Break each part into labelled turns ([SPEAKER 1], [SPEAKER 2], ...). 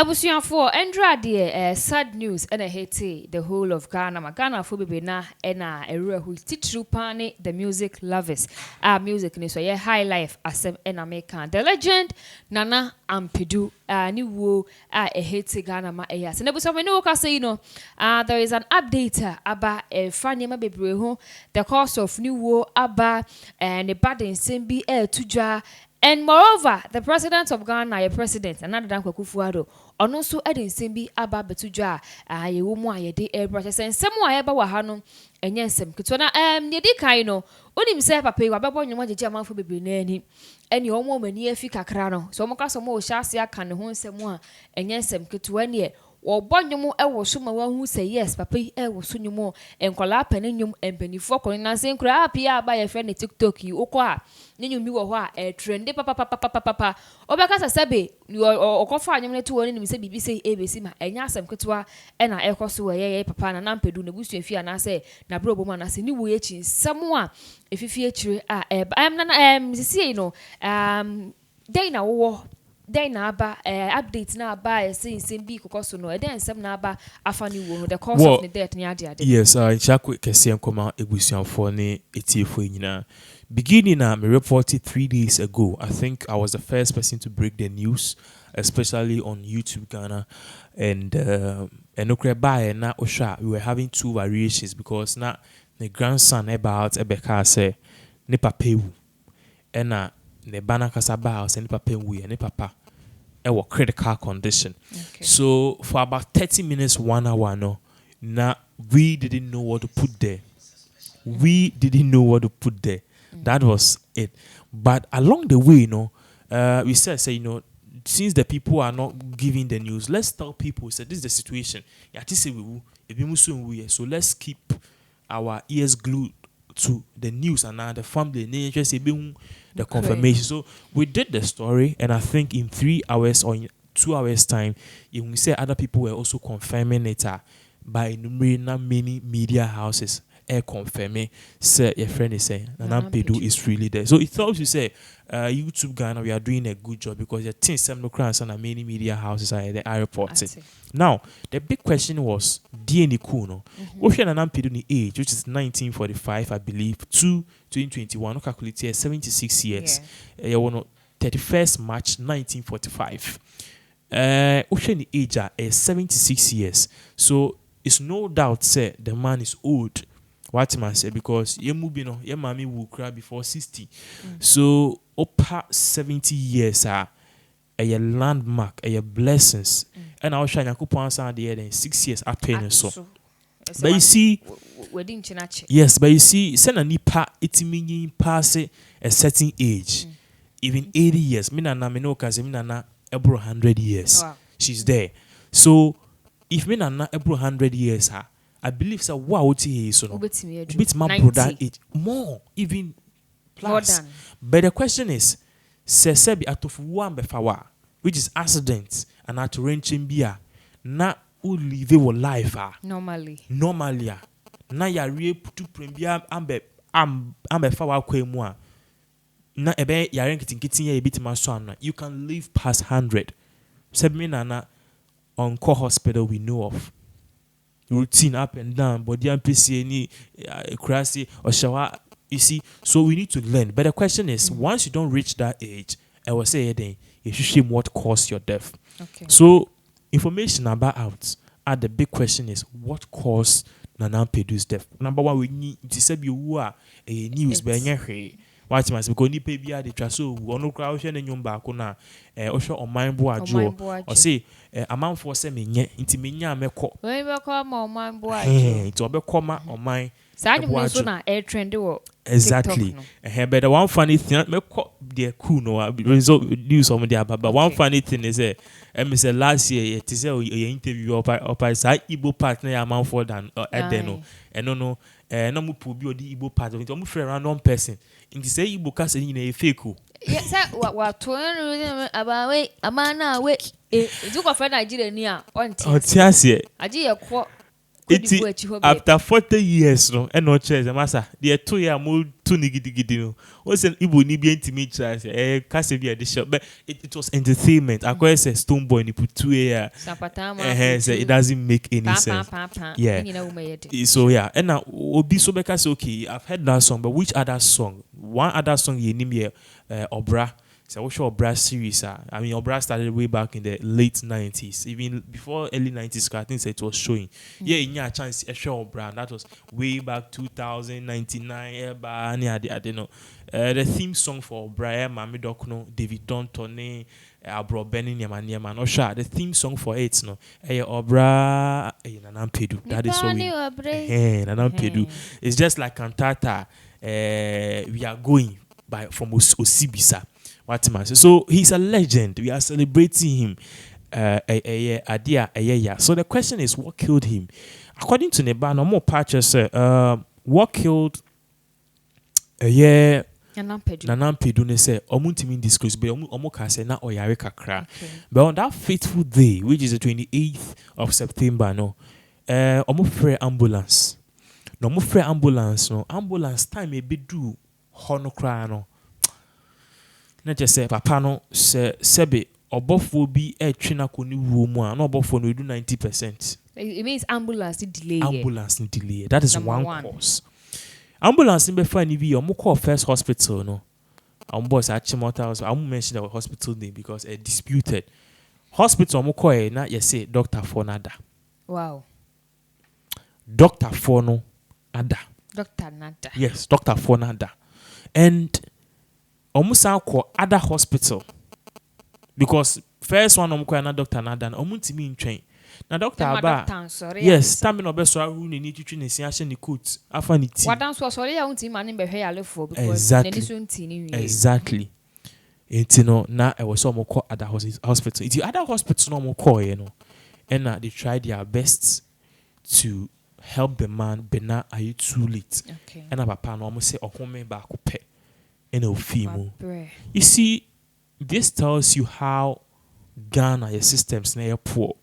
[SPEAKER 1] Abusuafo Andra de sad news and a hate the whole of Ghana. Ghana for be na ena area who titru pani the music lovers. Music ni so ye high life asem ena American. The legend Nana Ampadu ni wo a hate Ghana ma eyas. And abusuafo no ka say there is an update aba fanye ma bebre ho the cost of new wo aba and the bad nsem bi tujwa. And moreover, the president of Ghana, your president, another than Kufuado, on also adding Simbi Abba Betuja, ye woman, ye de air brushes, and somewhere about Wahano, and yes, some Kitwana, Yedikaino, only himself a pay, Wababon, you want to jam for baby nanny, and your woman near Fika Crano, so Mocasa more Shasia can home someone, and yes, some Kitwania. Or Bonyomo, I was some one who say yes, papa, I will soon you more, and call up and penny fork on and saying, crap, yeah, by a friend at TikTok, you okwa. Then you knew a trendy papa. Or because I said, you are or coffee, you to one say BBC, ABC, and Yasam Kutua, and I echo so a papa and Ampadu, the bush, if you and I say, Nabro woman, I say, new witch someone, if you feature, I'm not, see, Dana war. Then aba updates na aba say be kokoso no then sem na aba afani wo the cause of the death ni ade.
[SPEAKER 2] Yes, chakwe kese nkoma ebusuanfo ne etiefo nyina. Beginning me reported 3 days ago. I think I was the first person to break the news, especially on YouTube Ghana, and okre na osha we were having two variations because na the grandson about ebeka say ne papewu ena ne bana kasaba say ne papewu ne papa a critical condition. Okay. So for about 30 minutes, 1 hour, we didn't know what to put there. That was it. But along the way, we said, since the people are not giving the news, let's tell people, this is the situation. So let's keep our ears glued to the news and the family the confirmation. So we did the story, and I think in 3 hours or in 2 hours time, we say other people were also confirming it by enumerating many media houses. Confirming, say your friend is saying, and Ampadu is really there. So it helps you say, YouTube Ghana, we are doing a good job because the things some crowds and many media houses are reporting. Now, the big question was, DNA Kuno. Ocean and Ampadu the age, which is 1945, I believe, to 2021, no calculate here, 76 years. 31st March 1945. Ocean the age is 76 years. So it's no doubt say the man is old. What man say because your mommy will cry before 60. So over 70 years are a landmark, a blessings. And I'll shine a coupon sound there in 6 years after so. But you see, yes, but you see, send a nipa it meaning pass a certain age. Even 80 years. Minana Minoka Zeminana ebro 100 years. Wow. She's there. So if Minana ebro 100 years I believe so. Wow, so no. Bit my brother age more, even plus. But the question is, sebi atofu one befawa, which is accident and at wrenching beer. Na u live your life
[SPEAKER 1] normally.
[SPEAKER 2] Na ya re putu premier ambe fawa kwemwa. Na ebe ya renkitin ya bit my son. You can live past 100. Sebi na on core hospital we know of. Routine up and down, body and PC any crazy or shower. You see, so we need to learn. But the question is, once you don't reach that age, I will say then you should shame what caused your death. Okay. So information about out. And the big question is, what caused Nana Ampedu's death? Number one, we need to say you are a news by any what must be going to pay via the traso, one crowd and yumba kuna, Osho or mine boajo, or say a man for semi into minya meko.
[SPEAKER 1] Where come on my boy?
[SPEAKER 2] It's a comma or mine.
[SPEAKER 1] Sanya air trend.
[SPEAKER 2] Exactly. But the one funny thing, me call the kuno result news on the but one funny thing is a last year it is a interview of a side Igbo partner amount for than Edeno. And no mu pubi the Igbo part of it. I'm afraid random person. In the say Igbo cast in a fake.
[SPEAKER 1] Yes, what 20 about wait, a man now wait. You go for Nigeria near on Tiasia.
[SPEAKER 2] I
[SPEAKER 1] did a quote.
[SPEAKER 2] after 40 years no and no chairs massa the 2 year mo to nigidi no o say ibo ni bi intimi chance case bi edition but it was entertainment akwa say stone boy ni put 2 year it doesn't make any sense yeah so yeah and now obi so beka say okay I've heard that song but which other song one other song you name here Obra. So what's your Obra series? I mean, Obra started way back in the late 90s, even before early 90s. I think it was showing. Yeah, in your chance, a show Obra. That was way back 2099. I don't know. The theme song for Obra, Mami Dokno, David Don Tony, Abro Benny Yaman. No sure. The theme song for it, no. Obra, Ampadu. That is what we. Ampadu. It's just like cantata. We are going by from Osibisa. So he's a legend. We are celebrating him. So the question is, what killed him? According to Neba, no more patches. What killed? Nanampedu ne say omuntimi disclose, but omuka say na oyare kakra. But on that fateful day, which is the 28th of September, no, omu ambulance. No omu ambulance. No ambulance time e be do hono kra no. Na just say papa no se sebe obofo bi e twena koni wo mu a na obofo no do 90%.
[SPEAKER 1] It means ambulance delay.
[SPEAKER 2] That is number one cause. Ambulance be find bi omo call first hospital no. Boss Achimota I won't mention the hospital name because it disputed. Hospital omo call na you say Dr. Fonada.
[SPEAKER 1] Wow.
[SPEAKER 2] Dr. Fono Ada.
[SPEAKER 1] Dr. Nada.
[SPEAKER 2] Yes, Dr. Fonada. And omusa ko other hospital because first one omko na Dr. Nada na omuntimi ntwen na Dr. Aba yes time no be so ahu ni twitwi ne si ahye ne coat afa ne ti
[SPEAKER 1] wadan so sorry ya untimi mane be hwe yalefo because ne ni so ntini wi
[SPEAKER 2] exactly no na e was omko other hospital it other hospital no omko ye no and they tried their best to help the man but now are you too late
[SPEAKER 1] okay
[SPEAKER 2] and papa no omo say okome ba ko pe. You see, this tells you how Ghana your systems na poor.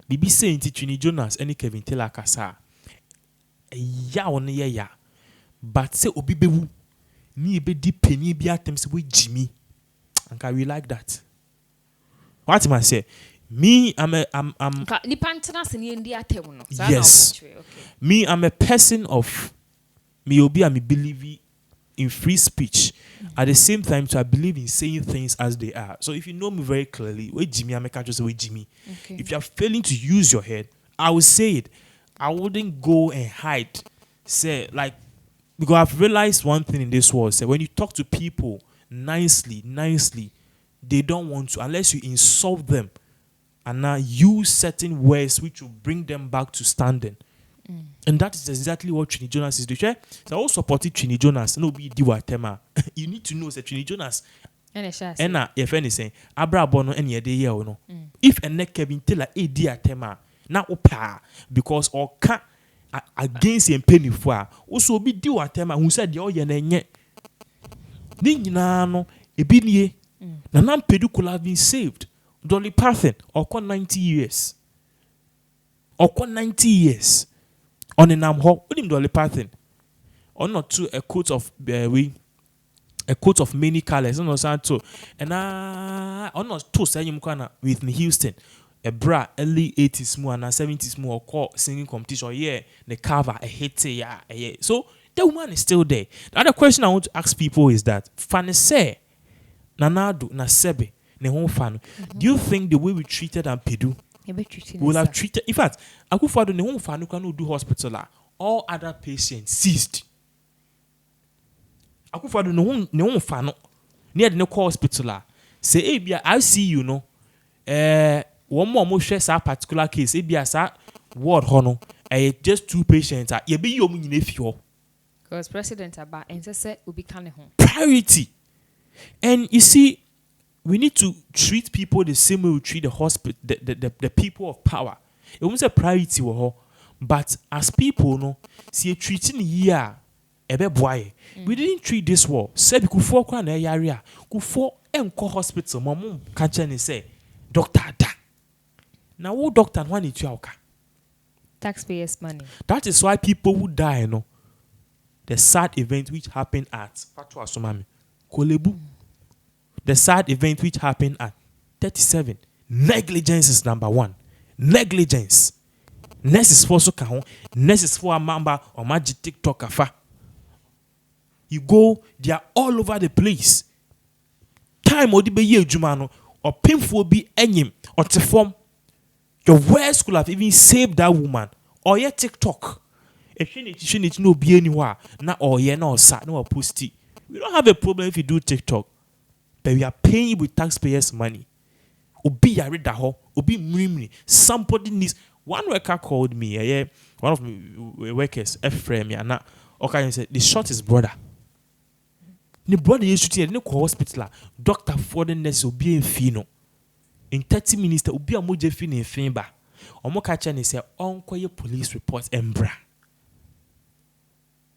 [SPEAKER 2] Bibi say inti Trini Jonas any Kevin Taylor kasa. Ya one ya. But say obi bewu ni ebe di penny bi atem say we Jimmy. And can we like that? What am I say? Me, yes. Me, I'm a person of me obi am believe in free speech. At the same time, I believe in saying things as they are. So if you know me very clearly, wait Jimmy, I can't just say wait Jimmy. Okay. If you are failing to use your head, I will say it. I wouldn't go and hide. Say like because I've realized one thing in this world. Say when you talk to people nicely, they don't want to unless you insult them and now use certain words which will bring them back to standing. And that is exactly what Trini Jonas is doing. So I also supported Trini Jonas. No be di watema. You need to know that Trini Jonas. And if anything, Abra Bono any day here no. If a neck Kevin Taylor a di atema na opa because or can against him penny for also be di watema who said the oye na nye. Ni nyina no ebi nie. Na Ampadu could have been saved. Dolly Parton or 90 years. Or 90 years. On a nam ho, with him Dolly Parton. Or not to a coat of many colors. No santo. And on not to say him with me Houston. A bra early 80s more and 70s more call singing competition. Yeah, the cover a hit yeah. So the woman is still there. The other question I want to ask people is that Fanese Nanadu na Sebe ne hon fan. Do you think the way we treated Ampadu will have treated in fact Akufo-Addo ne hon fan can do hospital all other patients ceased. Akufo-Addo ne hon fan near the call hospital say ebia I see you know one more share sa particular case ebia sa ward hono just two patients ye be you nyina fio
[SPEAKER 1] because president aba ense say obi kan hon
[SPEAKER 2] priority. And you see, we need to treat people the same way we treat the hospital, the people of power. It won't say priority, but as people, no, see treating here, we didn't treat this war. Say we could for an area, could for enco hospital, mom catch and say, Doctor Da. Now, what doctor one it you
[SPEAKER 1] Taxpayers' money.
[SPEAKER 2] That is why people who die, the sad event which happened at Fatwa Somami, Kolebu, the sad event which happened at 37. Negligence is number one. Negligence. Next is for Soka, next is for a member or magic TikTok afa. You go, they are all over the place. Time or the be jumano or painful be enyim or to form. Your words could have even saved that woman. Or your TikTok. If she need to know be anywhere. Not or yeah no sat no posty. We don't have a problem if you do TikTok. But we are paying you with taxpayers' money. Obi ya read that ho. Obi mrimni. Somebody needs. One worker called me. One of my workers. F-frame me. And okay, said the shot is brother. The brother used to tell the hospital. Doctor for the nurse will be in fino. In 30 minutes, there will be a moje fin in Finba. Omo catcher and say, "Uncle, your police report embra."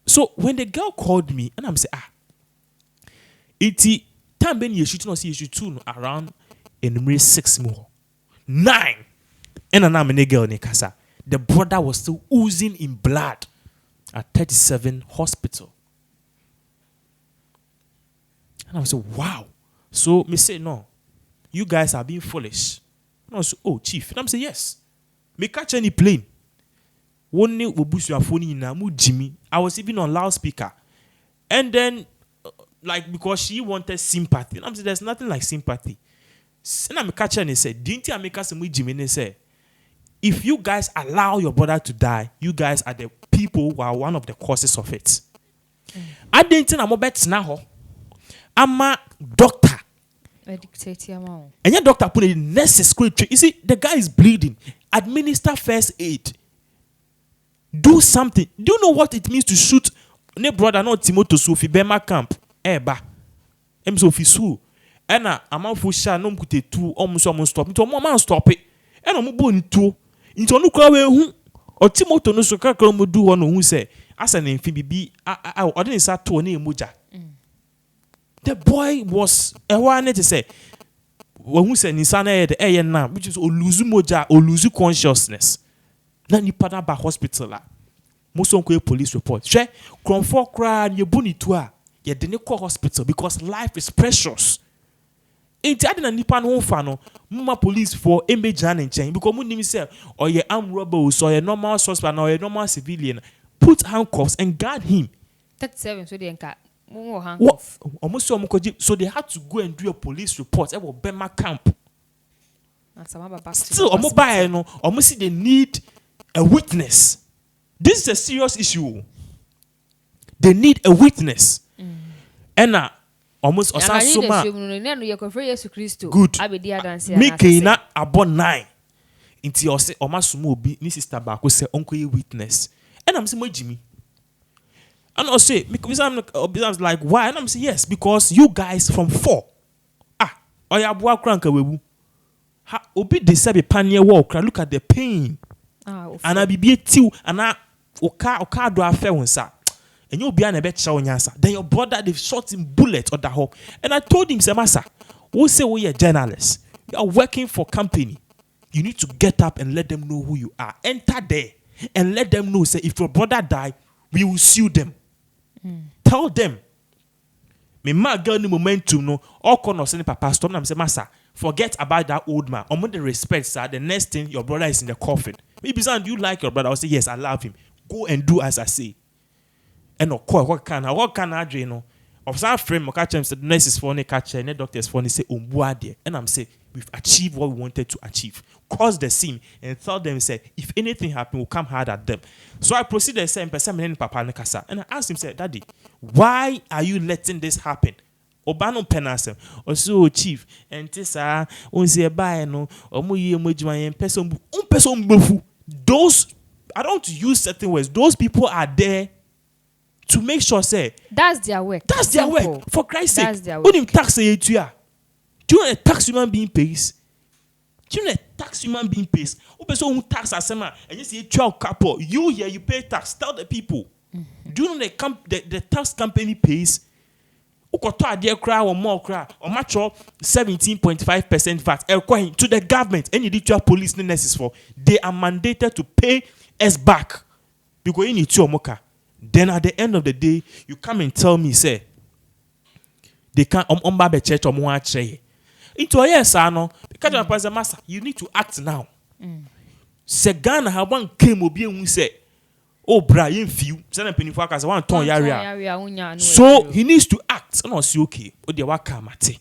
[SPEAKER 2] So when the girl called me, and I'm saying, it's time when you should not see you should tune around in 6 more 9, and I'm a girl in casa. The brother was still oozing in blood at 37 hospital, and I was like, "Wow." So me say no. You guys are being foolish. And I was, "Oh, chief." And I'm saying, "Yes." Me catch any plane. One day we boost your phone in Namu Jimmy. I was even on loudspeaker. And then, like, because she wanted sympathy. And I'm saying, there's nothing like sympathy. And I'm catching and he said, "Didn't you make us some Jimmy?" And he said, "If you guys allow your brother to die, you guys are the people who are one of the causes of it." I didn't think I'm a bet now. I'm a doctor. And your doctor put in necessary. You see, the guy is bleeding. Administer first aid. Do something. Do you know what it means to shoot? Ne brother no Timothy Sophie Bema camp. Ba. Em Sophie Su. Ena amanfo sha no mkute tu omuso stop. Nto mo man stop it. Ena mo bo ntu. Nto no kra we hu. O Timothy no so kakra mo du ho no hu se. Asa na mfi bibi o de nsa to na emoja. The boy was a one to say, when we say Nisana the now, which is lose moja or lose consciousness. Now you partner by hospital. Most of police report. Share comfort cry you bunny to her. You didn't call hospital because life is precious. Ain't that in a Nipan home fan? Mama police for image and chain because Munim say, or your armed robbers or a normal suspect or a normal civilian. Put handcuffs and guard him.
[SPEAKER 1] 37 so they can't.
[SPEAKER 2] Almost so they had to go and do a police report at Bema camp. Still, almost they need a witness. This is a serious issue. They need a witness. And almost Osasoma. Good. Make na about 9. Until you say, Omasumo be ni sister back who say uncle witness. And I'm saying, Jimmy. And I'll say, because I'm like, why? And I'm saying, yes, because you guys from 4. Oya bua kranka webu. Obi de sabe panye walk. Look at the pain. And I be tiu and I oka do affair wonsa. And you'll be an ebet shawnyasa. Then your brother they shot him bullet or the hawk. And I told him, Masa, who say we are journalists. You are working for company. You need to get up and let them know who you are. Enter there and let them know. Say if your brother die, we will sue them. Tell them. Me ma girl ni momentum no. All corner send papa stop. I'm say Masa, forget about that old man. I'm the respect, sir. The next thing your brother is in the coffin. Maybe son, do you like your brother? I'll say yes, I love him. Go and do as I say. And no call what can I do? You know, of some frame, catch him. The nurse is funny, catch him. The doctor is funny. Say umbuade. And I'm say we've achieved what we wanted to achieve. Cross the scene and tell them say if anything happen, we'll come hard at them. So I proceeded to say and papa nekasa. And I asked him, say, Daddy, why are you letting this happen? Obano penasem. Also chief and tisa unse buy no omuye mojuma person those I don't use certain words. Those people are there to make sure say
[SPEAKER 1] that's their work.
[SPEAKER 2] That's their work. For Christ's sake.
[SPEAKER 1] That's their work.
[SPEAKER 2] Do you know a tax human being pays? Do you know a tax human being pays? Who tax asema and you see 12 couple. You here you pay tax. Tell the people. Do you know the tax company pays? Or more cry or match 17.5% VAT to the government. Any digital police necessary for they are mandated to pay as back because you need to moka. Then at the end of the day, you come and tell me, say, they can't be church or more say. Into a yes, I know, because of the master, you need to act now. Say Ghana have one came will be and say, oh, Brian, few, send a penny for us, one ton area. So he needs to act. And I was okay. Oh, the waka mate.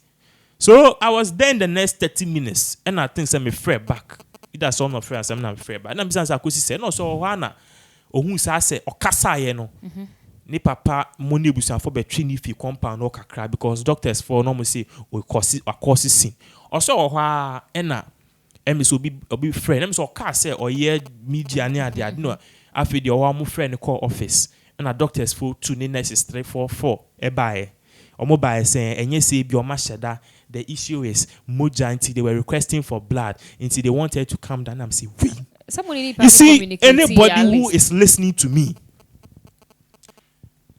[SPEAKER 2] So I was there in the next 30 minutes, and I think I'm afraid back. That's all my friends, I'm not afraid back. And I'm saying, I could say, no, so Hana, or who say, or Kasa, you know. Ni papa money busan for between if you compound or kakra because doctors for normal say we cause sin. Also or ena so be friend. Em so car say or ye media near the no after the one friend call office. And a doctors for 2 nurses 3 4 4 e buy. Or mobile saying and yes say be your mashada. The issue is moja until they were requesting for blood until they wanted to come down and say we. You see anybody who is listening to me.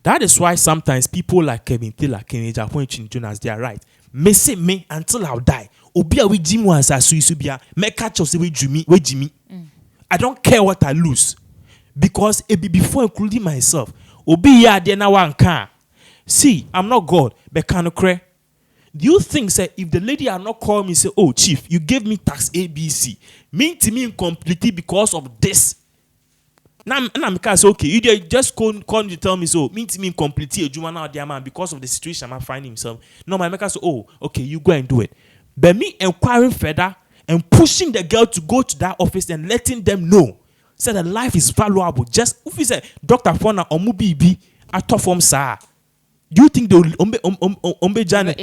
[SPEAKER 2] That is why sometimes people like Kevin Taylor, Kennedy, appoint Jonas, they are right. Me say me until I'll die. Obia we Jimmy as a Suisubia, me catch us with Jimmy. I don't care what I lose. Because it be before including myself. Obi ya de na one car. See, I'm not God, but can cry. Do you think say if the lady are not call me say, oh chief, you gave me tax ABC, mean to me incompletely because of this. Now because okay, you just call to tell me so mean to me completely a Juma now dear man because of the situation I'm finding himself. No, my maker say, oh, okay, you go and do it. But me inquiring further and pushing the girl to go to that office and letting them know say that life is valuable. Just if you say Dr. Fona or Mubibi at top form sir. Do you think they will Janet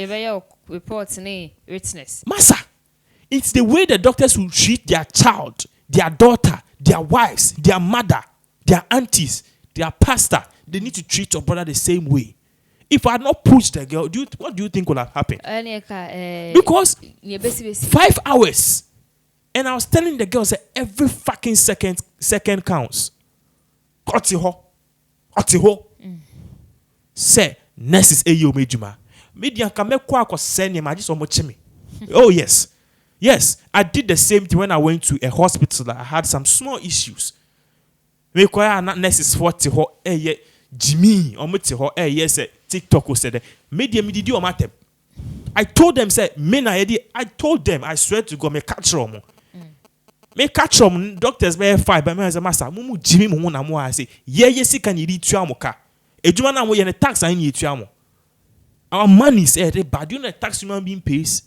[SPEAKER 1] reports witness?
[SPEAKER 2] Massa, it's the way the doctors will treat their child, their daughter, their wives, their mother, their aunties, their pastor. They need to treat your brother the same way. If I had not pushed the girl, what do you think would have happened? Because 5 hours, and I was telling the girl, say every fucking second counts. Say nurses eyo mejuma. Media kame kwa ko send him just me. Oh yes. Yes, I did the same thing when I went to a hospital. I had some small issues. Me kwa na nurses 40 ho Jimmy omote ho yes TikTok said media me did you matter. I told them say I told them I swear to God me catch them. Me catch them doctors be 5 but me as a master mumu Jimmy mumu na mo I say yes can you read amoka. Ejuma na mo ye tax I need to our money is bad. You know the tax human being pays.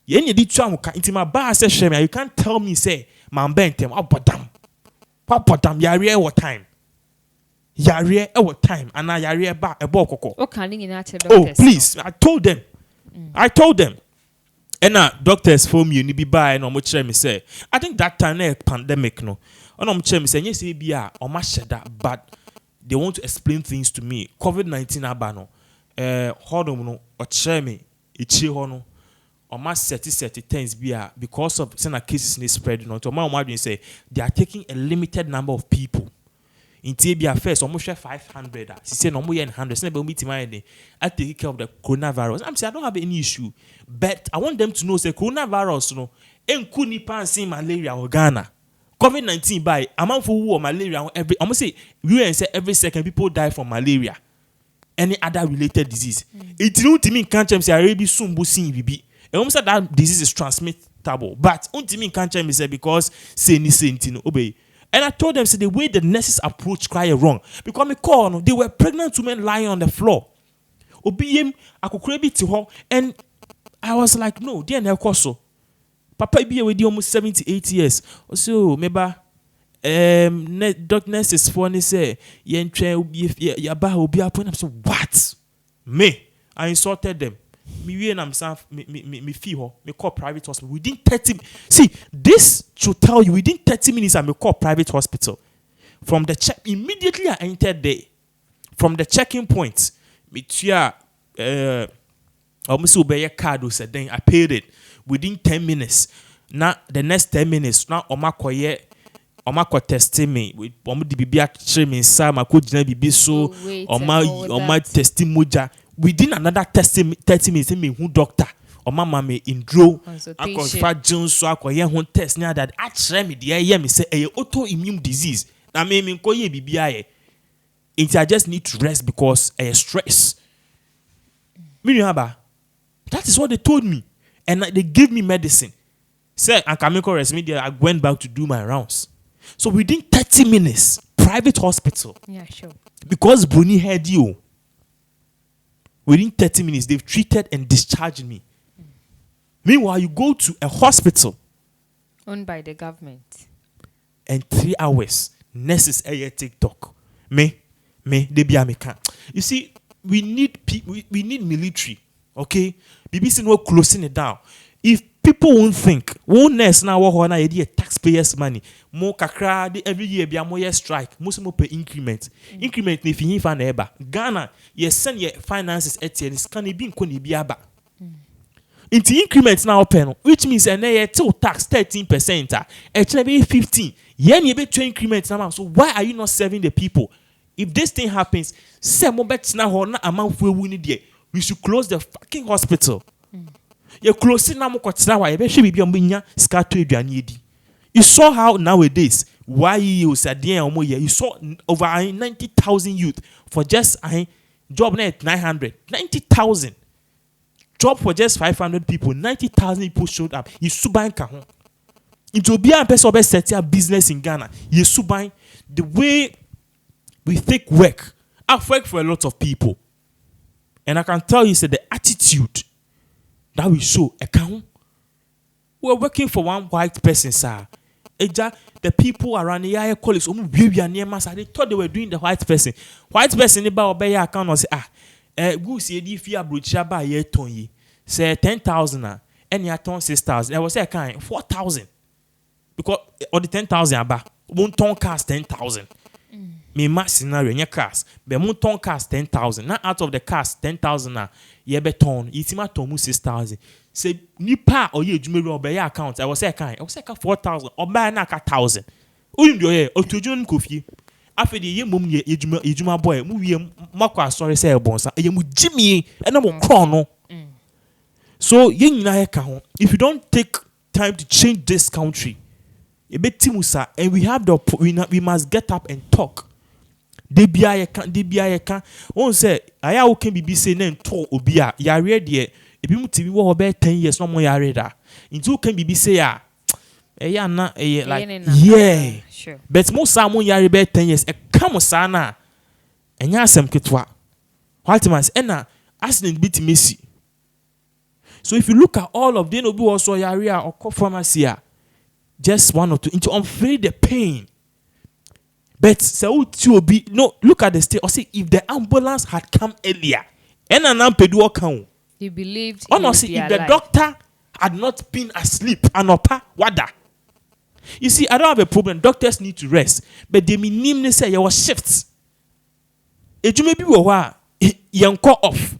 [SPEAKER 2] You need to into my bar says shame. You can't tell me say man bentem Papa dam yare what time. Yare what time and I yare ba a bokoko. Oh please, I told them. I told them. And now doctors for me you be buy no much me say. I think that time pandemic no. On me say yes be or mashada but they want to explain things to me. COVID-19 abano. Hodom no or cheme ichi hono or mass 30 times because of some cases in spread no to my say they are taking a limited number of people in Tibia first almost 500 she said no more than 100 never meet my day I take care of the coronavirus. I'm saying I don't have any issue but I want them to know say coronavirus no enku nipa sin malaria or Ghana COVID-19 by amount for war malaria every almost say we say every second people die from malaria. Any other related disease. It don't mean can't say Arabi soon busin bibi. And almost that disease is transmittable. But me can't say because say ni obey. And I told them say the way the nurses approach cry wrong. Because me call no, they were pregnant women lying on the floor. Obey I could crave it to her and I was like no, dear no so. Papa be with you almost 70-80 years. So maybe doctor is funny say ya ba obi apon am so what me I insulted them me we am me fee ho me call private hospital within 30 see this should tell you within 30 minutes I me call private hospital from the check immediately I entered there from the checking point me tia almost obey card said then I paid it within 10 minutes now the next 10 minutes now omakoye Omako testing me with Omo di bibi actually me inside my coach bibi so Oma testing moja within another 30 minutes me who doctor or mama me indro
[SPEAKER 1] Consultation.
[SPEAKER 2] akwa Jones so akwa ho test na that atre me de ye me say e autoimmune disease na me nko ye bibia ye I just need to rest because stress me haba that is what they told me and they gave me medicine say and can make rest me there I went back to do my rounds so within 30 minutes private hospital
[SPEAKER 1] Yeah, sure.
[SPEAKER 2] because Bruni had you within 30 minutes they've treated and discharged me. Meanwhile you go to a hospital
[SPEAKER 1] Owned by the government.
[SPEAKER 2] and 3 hours nurses a TikTok me they be American. You see we need we need military, okay? BBC no closing it down. If people won't think one nurse now what na a taxpayers money more kakra every year be a more strike most more pay increment increment if you find eba Ghana you send your finances etienne can be nkoni bi aba into increment now open which means and they till tax 13% actually 15 yen you be 2 increment now so why are you not serving the people if this thing happens say mo bet na ho na amount we need there we should close the fucking hospital. You close na mo kwatena wa ye be hwe bibia mo nya ska to aduane edi. You saw how nowadays why you said you saw over 90,000 youth for just job net 900 90,000 job for just 500 people 90,000 people showed up. You suban ka ho. Into be a person be set up business in Ghana. You suban the way we think work. I've worked for a lot of people. And I can tell you say the attitude that we show account. We're working for one white person, sir. The people around the colleagues, they thought they were doing the white person. White person, about obey account or say, go see the fear brucha by ye tony. Say 10,000 and you ton 6,000. I was say kind 4,000 because or the 10,000 about one ton cast 10,000. Me mass scenario in your cast, but mon ton cast 10,000. Not out of the cast 10,000 ye beton. Itima tomu 6,000. Say nipa or ye jumeri or be account. I was say kind. I was say 4,000 or buy na 1,000. Unim do ye or to join kofi. After the ye mum ye juma boy mu ye makwa sorry say bonsa. Ye mu Jimmy and no chrono. So ye nyina ka ho. If you don't take time to change this country, e betimusa and we must get up and talk. They be I can. One say, I can be saying and talk obia. Ya read ye. If you TV what about 10 years, no more ya read that. Into can be say, like, yeah.
[SPEAKER 1] Sure.
[SPEAKER 2] But most someone ya read 10 years. A come sana. And ya some kitwa. What man ena accident bit messy. So if you look at all of them, obi also ya area or pharmacy, just one or two into unfeel the pain. But so to be no look at the state or say if the ambulance had come earlier and an Ampadu account.
[SPEAKER 1] You believed
[SPEAKER 2] honestly if the doctor had not been asleep and opa wada. You see, I don't have a problem. Doctors need to rest, but they minimally say your shifts. It may be wa young call off.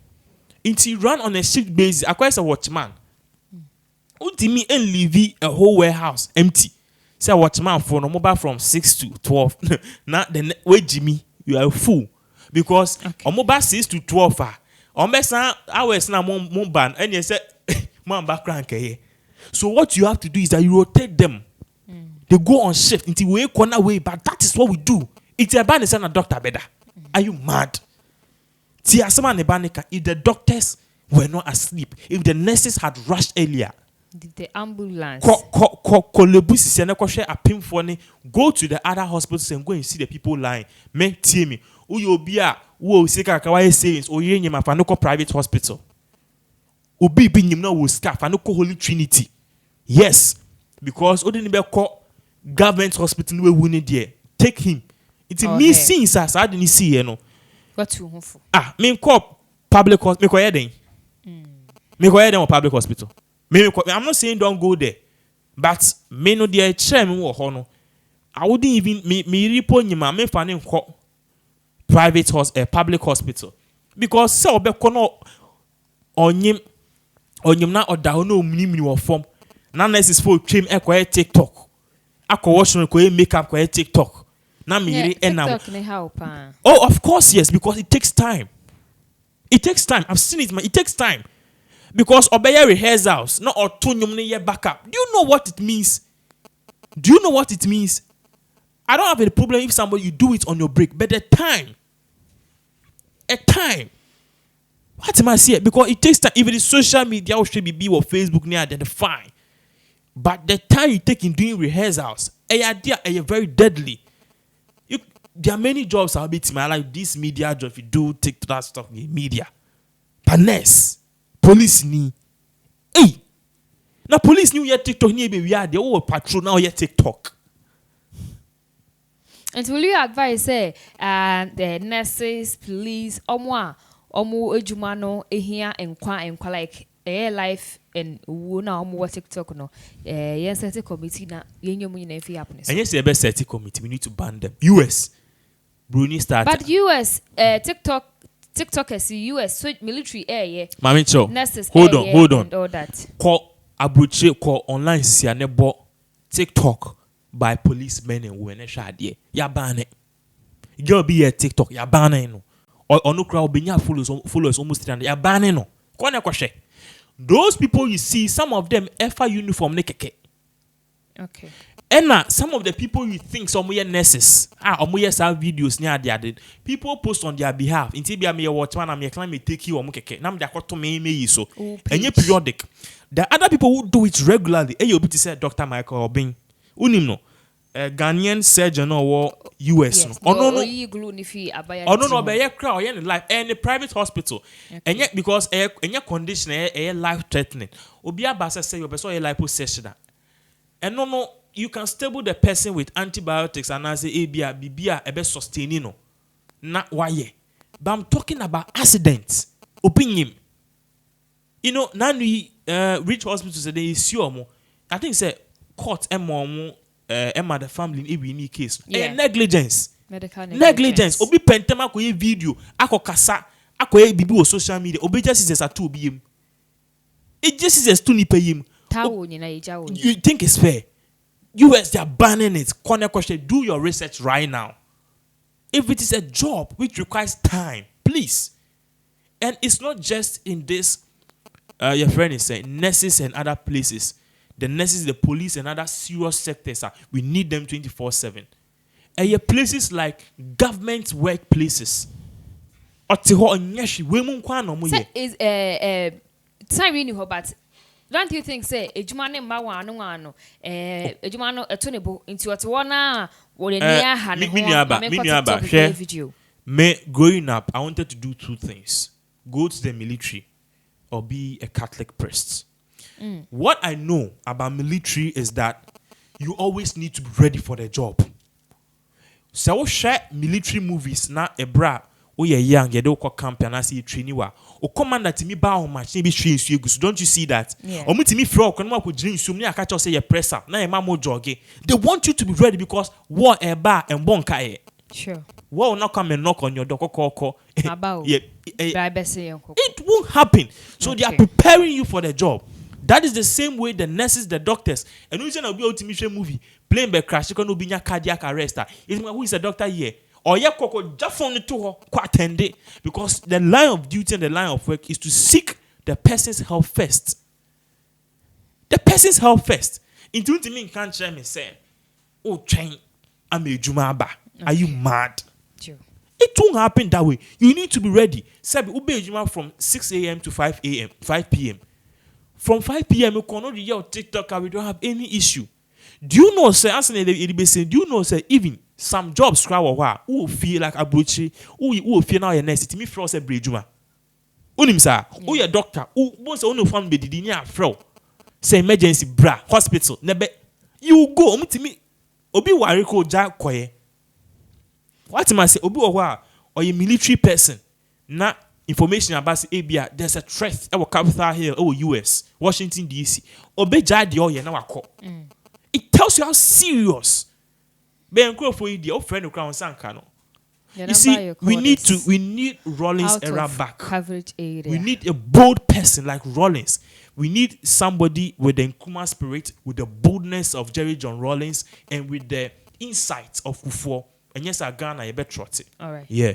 [SPEAKER 2] Until run on a shift basis, acquires a watchman. Ultimately, and leave a whole warehouse empty. Say watchman for no mobile from 6 to 12. Now the way Jimmy, you are a fool because on mobile 6 to 12 on best hours now ban and you say man background here. So what you have to do is that you rotate them. They go on shift until we corner way, but that is what we do. It's a ban is a doctor better. Are you mad? If the doctors were not asleep, if the nurses had rushed earlier.
[SPEAKER 1] The ambulance.
[SPEAKER 2] Go to the other hospitals and go and see the people lying. Me tell me, Uyobia, who say Kakawai sayings, or Yenyama Fanoko private hospital. Ubi Binyam will scarf Fanoko Holy Trinity. Yes, because Odinibel call government hospital we win there. Take him. It's me seeing us. I didn't see you know.
[SPEAKER 1] What you for?
[SPEAKER 2] Me call public hospital. Me call them. Me call them public hospital. I'm not saying don't go there, but me no dear chairman or hono. I wouldn't even me report you me finding private public hospital because so be kono onyim na oda no mnim ni form na nurses for twem ekwa TikTok akọ wash no ko makeup ko TikTok na me yiri enam. Oh, of course yes, because it takes time. I've seen it, man. It takes time. Because obey rehearsals, not autonomy ye backup. Do you know what it means? Do you know what it means? I don't have any problem if somebody you do it on your break, but a time. What am I saying? Because it takes time. If it is social media or should be or Facebook near identify. But the time you take in doing rehearsals, a very deadly. There are many jobs I'll be to my like this media job. If you do take that stuff in media, Pinax, police ni, hey, now police new yet TikTok ni be we are the old patrol now yet TikTok.
[SPEAKER 1] And will you advise the nurses, police, omu ejumano ehia enkwa like life and na omu TikTok no yes set committee na yenyomu nyina fi happiness.
[SPEAKER 2] And yes the best set committee we need to ban them. US Bruni started.
[SPEAKER 1] But US TikTokers US so military yeah.
[SPEAKER 2] Mami cho.
[SPEAKER 1] Nurses
[SPEAKER 2] hold on.
[SPEAKER 1] And all that.
[SPEAKER 2] Call abroche call online si anebo TikTok by policemen and women shade. Ya ban it. Girl be a TikTok ya ban it no. Or no crowd be followers almost 300. Ya ban it no. Kwana kwashe. Those people you see, some of them FA uniform nekeke.
[SPEAKER 1] Okay.
[SPEAKER 2] And some of the people you think some of nurses, some videos near their people post on their behalf. Until be a me watch man, me claim me take you or mukeke. Nam they got to me so. And you periodic. The other people who do it regularly. You be to say Dr. Michael Obing. Unim no. Ghanaian surgeon or US.
[SPEAKER 1] Yes.
[SPEAKER 2] No. No. But yeah, crowd in life and a private hospital. Okay. And yet because any condition life threatening. Obia basa say your person liposuction. And no, you can stable the person with antibiotics and as a bibia ebe sustaining no. Not why. But I'm talking about accidents. Opinion. You know, now we reach hospitals they issue mo. I think say court Emma the family in any case. Negligence.
[SPEAKER 1] Medical
[SPEAKER 2] negligence. Obi pentema ko video. Ako kasa. Ako bibi o social media. Obi just is a two bim. It just is to nipe him. You think it's fair? US they are banning it. Corner question. Do your research right now. If it is a job which requires time, please. And it's not just in this. Your friend is saying nurses and other places. The nurses, the police, and other serious sectors we need them 24/7. And your places like government workplaces.
[SPEAKER 1] Is time you know, but don't you think say ejumane mbawa anu ejumano etonebo into what one video.
[SPEAKER 2] Me growing up, I wanted to do two things: go to the military or be a Catholic priest. What I know about military is that you always need to be ready for the job. So we share military movies na ebra o ye young ye do camp and I see training wa o commander timi ba o match be train su egusu. Don't you see that? O mutimi frog kan ma ko dream su me aka say ye presser na e ma mo joge. They want you to be ready because war e ba and bon kai.
[SPEAKER 1] Sure.
[SPEAKER 2] War will not come and knock on your door call. It won't happen. So they are preparing you for the job. That is the same way the nurses, the doctors, and who's going to be ultimate movie playing by crash, you can be cardiac arrest. Who is a doctor here? Or yeah, Coco just on the tour, attend it. Because the line of duty and the line of work is to seek the person's health first. The person's health first. Into me can't share me say, oh, train, I'm a Jumaba. Are you mad?
[SPEAKER 1] Sure.
[SPEAKER 2] It won't happen that way. You need to be ready. Sabi ube Juma from 6 a.m. to 5 p.m. From 5 p.m. you cannot do TikTok and we don't have any issue. Do you know, sir, do you know, sir, even some jobs who feel like a butcher, who feel now a nurse, to me for us a bridgema. Unim sir, who a doctor, who wants only found be the fro. Say emergency bra, hospital, nebe. You go to me, Obi Wariko Jack Koye. What am I say? Obi or a military person, not information about ABA, there's a threat our capital here, US, Washington DC. Obe jadi oye na wako. It tells you how serious. Ben for you, the friend of Crown Sankano. You see, we need Rollins era back.
[SPEAKER 1] Coverage area.
[SPEAKER 2] We need a bold person like Rollins. We need somebody with the Nkrumah spirit, with the boldness of Jerry John Rollins, and with the insights of Kufo. And yes, I Ghana, you better trot it.
[SPEAKER 1] All right.
[SPEAKER 2] Yeah.